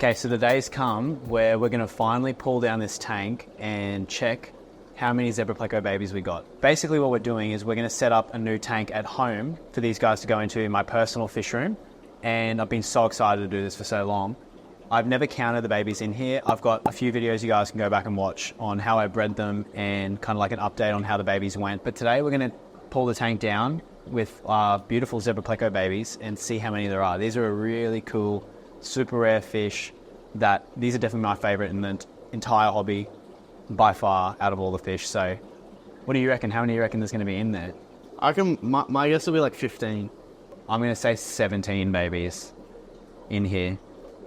Okay, so the day's come where we're going to finally pull down this tank and check how many zebra pleco babies we got. Basically what we're doing is we're going to set up a new tank at home for these guys to go into in my personal fish room. And I've been so excited to do this for so long. I've never counted the babies in here. I've got a few videos you guys can go back and watch on how I bred them and kind of like an update on how the babies went. But today we're going to pull the tank down with our beautiful zebra pleco babies and see how many there are. These are a really cool, super rare fish these are definitely my favorite in the entire hobby by far out of all the fish. So what do you reckon? How many do you reckon there's going to be in there? I reckon my guess will be like 15. I'm going to say 17 babies in here.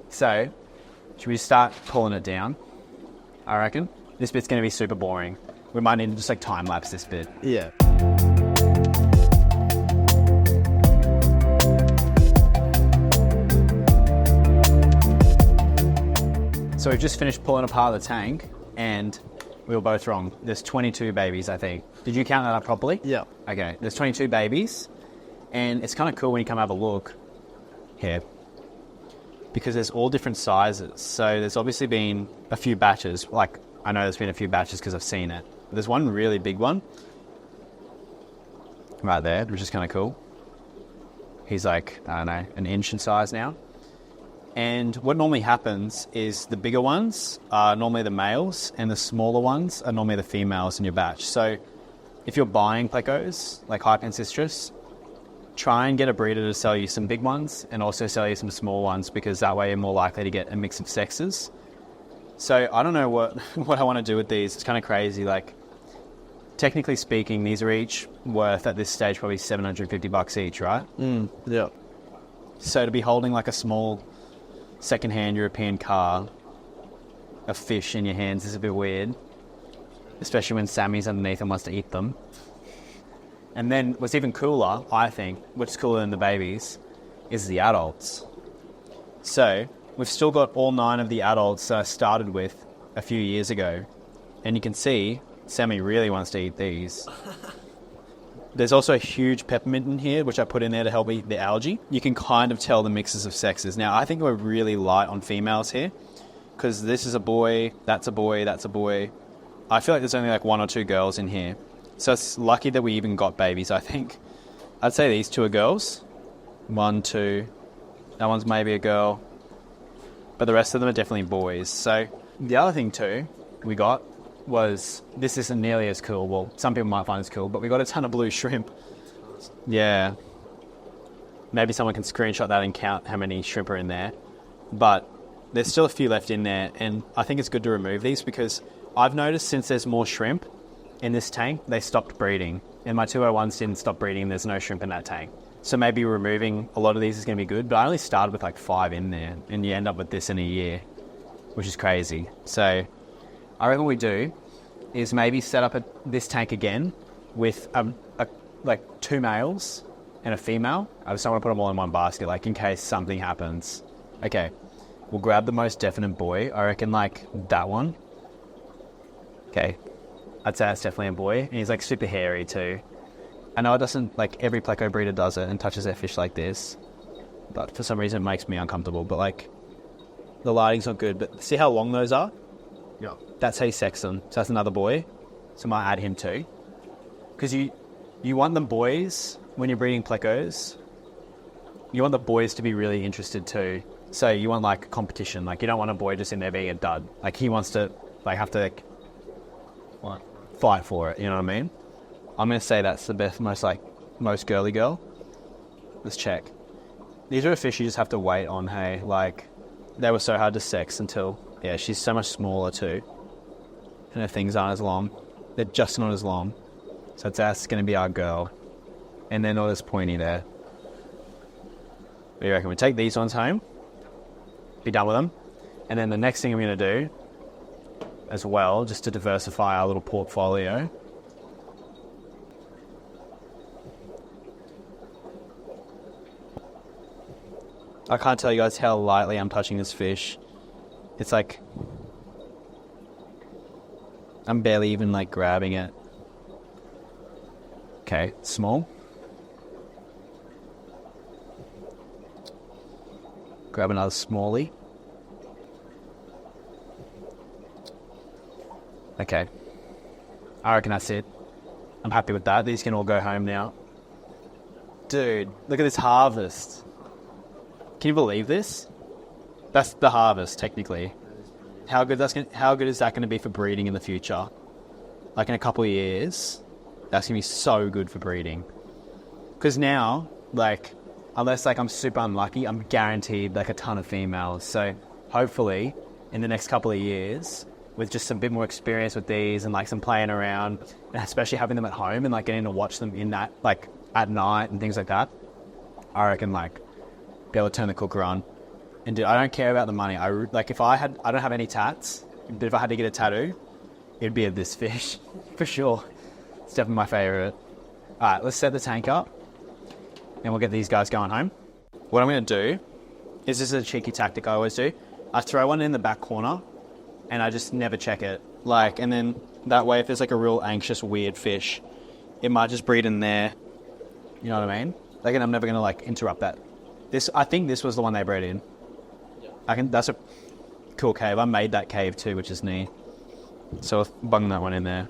So should we start pulling it down? I reckon. This bit's going to be super boring. We might need to just like time lapse this bit. Yeah. So we've just finished pulling apart the tank and we were both wrong. There's 22 babies, I think. Did you count that up properly? Yeah. Okay, there's 22 babies and it's kind of cool when you come have a look here because there's all different sizes. So there's obviously been a few batches. Like, I know there's been a few batches because I've seen it. There's one really big one right there, which is kind of cool. He's like, I don't know, an inch in size now. And what normally happens is the bigger ones are normally the males and the smaller ones are normally the females in your batch. So if you're buying plecos, like hypancistrus, try and get a breeder to sell you some big ones and also sell you some small ones because that way you're more likely to get a mix of sexes. So I don't know what I want to do with these. It's kind of crazy. Like, technically speaking, these are each worth at this stage probably $750 each, right? Yeah. So to be holding like a small second-hand European car of fish in your hands is a bit weird, especially when Sammy's underneath and wants to eat them. And then what's even cooler, I think, which is cooler than the babies, is the adults. So we've still got all 9 of the adults that I started with a few years ago. And you can see Sammy really wants to eat these. There's also a huge peppermint in here, which I put in there to help eat the algae. You can kind of tell the mixes of sexes. Now, I think we're really light on females here because this is a boy, that's a boy, that's a boy. I feel like there's only like 1 or 2 girls in here. So it's lucky that we even got babies, I think. I'd say these 2 are girls. 1, 2. That one's maybe a girl. But the rest of them are definitely boys. So the other thing too we got was, this isn't nearly as cool. Well, some people might find this cool, but we got a ton of blue shrimp. Yeah. Maybe someone can screenshot that and count how many shrimp are in there. But there's still a few left in there, and I think it's good to remove these because I've noticed since there's more shrimp in this tank, they stopped breeding. And my 201s didn't stop breeding, there's no shrimp in that tank. So maybe removing a lot of these is going to be good, but I only started with like 5 in there, and you end up with this in a year, which is crazy. So I reckon what we do is maybe set up this tank again with like 2 males and a female. I just don't want to put them all in one basket, like in case something happens. Okay, we'll grab the most definite boy. I reckon like that one. Okay, I'd say that's definitely a boy. And he's like super hairy too. I know it doesn't, like every pleco breeder does it and touches their fish like this, but for some reason it makes me uncomfortable. But like, the lighting's not good, but see how long those are? Yeah. That's how you sex them. So that's another boy. So I might add him too. Because you want them boys, when you're breeding plecos, you want the boys to be really interested too. So you want like competition. Like you don't want a boy just in there being a dud. Like he wants to like have to like, what? Fight for it, you know what I mean? I'm going to say that's the best, most girly girl. Let's check. These are a fish you just have to wait on, hey? Like, they were so hard to sex until, yeah, she's so much smaller too. And her things aren't as long. They're just not as long. So that's going to be our girl. And they're not as pointy there. What do you reckon? We take these ones home, be done with them. And then the next thing I'm going to do, as well, just to diversify our little portfolio, I can't tell you guys how lightly I'm touching this fish. It's like, I'm barely even like grabbing it. Okay, small. Grab another smallie. Okay. I reckon that's it. I'm happy with that. These can all go home now. Dude, look at this harvest. Can you believe this? That's the harvest, technically. How good is that going to be for breeding in the future? Like in a couple of years, that's going to be so good for breeding. Because now, like, unless like I'm super unlucky, I'm guaranteed like a ton of females. So hopefully in the next couple of years, with just some bit more experience with these and like some playing around, and especially having them at home and like getting to watch them in that, like at night and things like that, I reckon like be able to turn the cooker on. And dude, I don't care about the money. I don't have any tats, but if I had to get a tattoo, it'd be of this fish for sure. It's definitely my favorite. All right, let's set the tank up and we'll get these guys going home. What I'm going to do is, this is a cheeky tactic I always do. I throw one in the back corner and I just never check it. Like, and then that way, if there's like a real anxious, weird fish, it might just breed in there. You know what I mean? Like, and I'm never going to like interrupt that. I think this was the one they bred in. That's a cool cave. I made that cave too, which is neat. So I'll bung that one in there.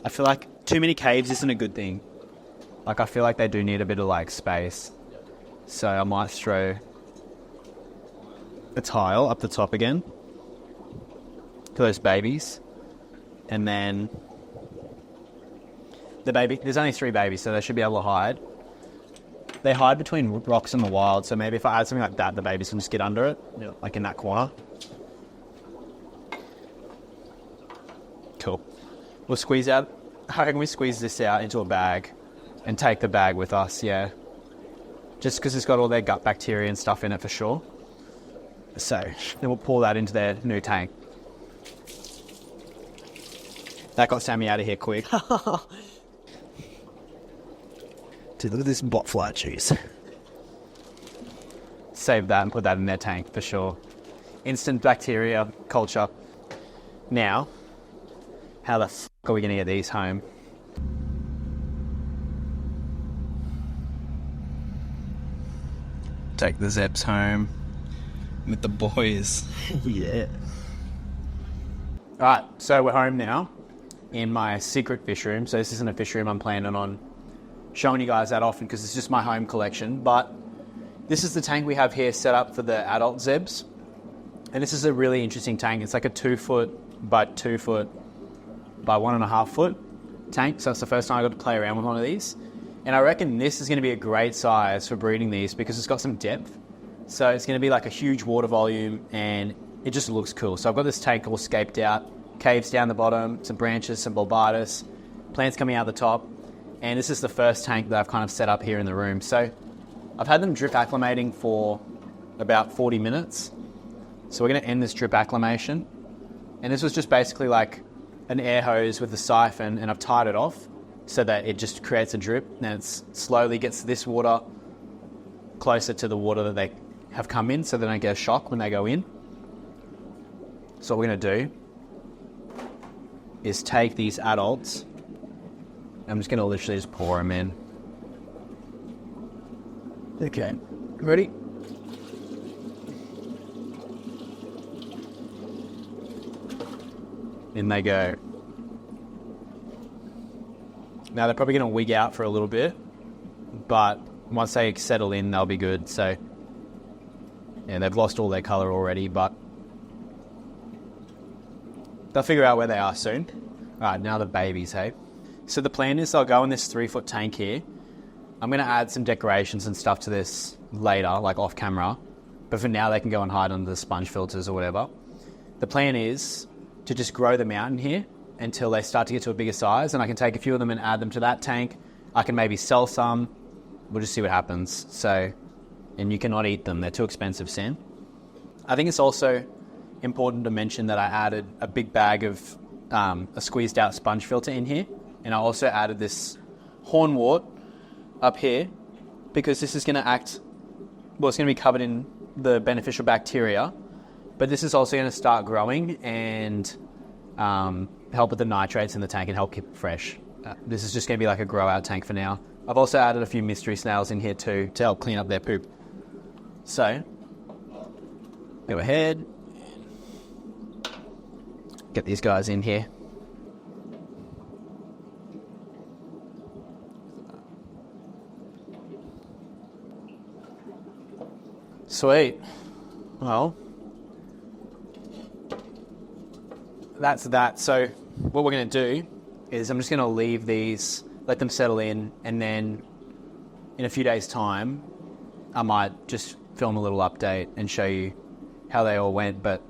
I feel like too many caves isn't a good thing. Like, I feel like they do need a bit of like space. So I might throw a tile up the top again for those babies. And then there's only 3 babies, so they should be able to hide. They hide between rocks in the wild, so maybe if I add something like that, the babies can just get under it, like in that corner. Cool. We'll squeeze out, I reckon we squeeze this out into a bag and take the bag with us, yeah. Just because it's got all their gut bacteria and stuff in it for sure. So, then we'll pour that into their new tank. That got Sammy out of here quick. Dude, look at this botfly cheese. Save that and put that in their tank for sure. Instant bacteria culture. Now, how the f*** are we going to get these home? Take the Zeps home with the boys. Yeah. Alright, so we're home now in my secret fish room. So this isn't a fish room I'm planning on showing you guys that often because it's just my home collection. But this is the tank we have here set up for the adult Zebs. And this is a really interesting tank. It's like a 2 foot by 2 foot by 1.5 foot tank. So it's the first time I got to play around with one of these. And I reckon this is going to be a great size for breeding these because it's got some depth. So it's going to be like a huge water volume and it just looks cool. So I've got this tank all scaped out, caves down the bottom, some branches, some bulbatus, plants coming out the top. And this is the first tank that I've kind of set up here in the room. So I've had them drip acclimating for about 40 minutes. So we're going to end this drip acclimation. And this was just basically like an air hose with a siphon, and I've tied it off so that it just creates a drip. And it slowly gets this water closer to the water that they have come in so they don't get a shock when they go in. So what we're going to do is take these adults. I'm just going to literally just pour them in. Okay, ready? In they go. Now they're probably going to wig out for a little bit, but once they settle in, they'll be good. So, yeah, they've lost all their colour already, but they'll figure out where they are soon. All right, now the babies, hey? So the plan is I'll go in this 3 foot tank here. I'm going to add some decorations and stuff to this later, like off camera. But for now, they can go and hide under the sponge filters or whatever. The plan is to just grow them out in here until they start to get to a bigger size. And I can take a few of them and add them to that tank. I can maybe sell some. We'll just see what happens. So, and you cannot eat them. They're too expensive, Sam. I think it's also important to mention that I added a big bag of a squeezed out sponge filter in here. And I also added this hornwort up here because this is going to act, well, it's going to be covered in the beneficial bacteria, but this is also going to start growing and help with the nitrates in the tank and help keep it fresh. This is just going to be like a grow out tank for now. I've also added a few mystery snails in here too to help clean up their poop. So, go ahead, get these guys in here. Sweet. Well, that's that. So what we're going to do is I'm just going to leave these, let them settle in, and then in a few days' time, I might just film a little update and show you how they all went. But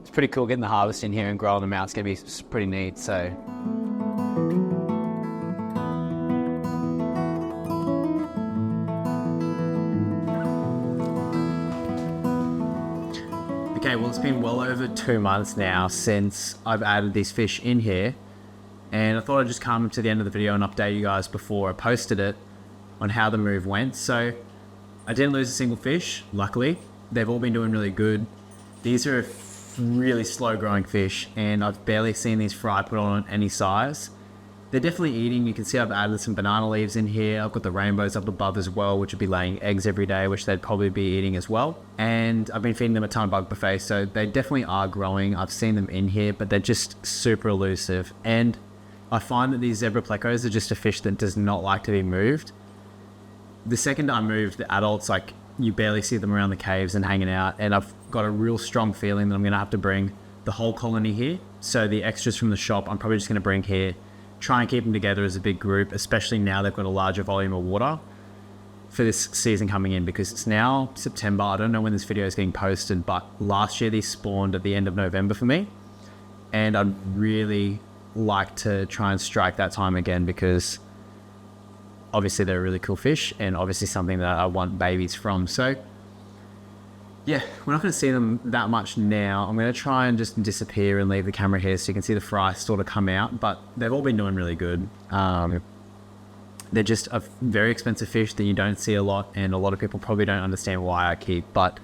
it's pretty cool getting the harvest in here and growing them out. It's going to be pretty neat. So okay, well, it's been well over 2 months now since I've added these fish in here, and I thought I'd just come to the end of the video and update you guys before I posted it on how the move went. So I didn't lose a single fish, luckily. They've all been doing really good. These are really slow growing fish, and I've barely seen these fry put on any size. They're definitely eating. You can see I've added some banana leaves in here. I've got the rainbows up above as well, which would be laying eggs every day, which they'd probably be eating as well. And I've been feeding them a ton of bug buffet, so they definitely are growing. I've seen them in here, but they're just super elusive. And I find that these zebra plecos are just a fish that does not like to be moved. The second I moved the adults, like, you barely see them around the caves and hanging out. And I've got a real strong feeling that I'm going to have to bring the whole colony here. So the extras from the shop, I'm probably just going to bring here. Try and keep them together as a big group, especially now they've got a larger volume of water for this season coming in, because it's now September. I don't know when this video is getting posted, but last year these spawned at the end of November for me. And I'd really like to try and strike that time again, because obviously they're a really cool fish and obviously something that I want babies from. So yeah, we're not going to see them that much now. I'm going to try and just disappear and leave the camera here so you can see the fry sort of come out, but they've all been doing really good. They're just a very expensive fish that you don't see a lot, and a lot of people probably don't understand why I keep, but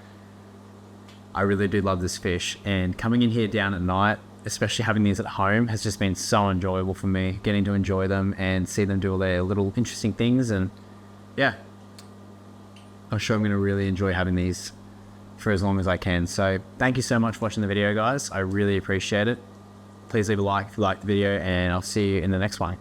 I really do love this fish. And coming in here down at night, especially having these at home, has just been so enjoyable for me, getting to enjoy them and see them do all their little interesting things. And yeah, I'm sure I'm going to really enjoy having these for as long as I can. So thank you so much for watching the video, guys. I really appreciate it. Please leave a like if you liked the video, and I'll see you in the next one.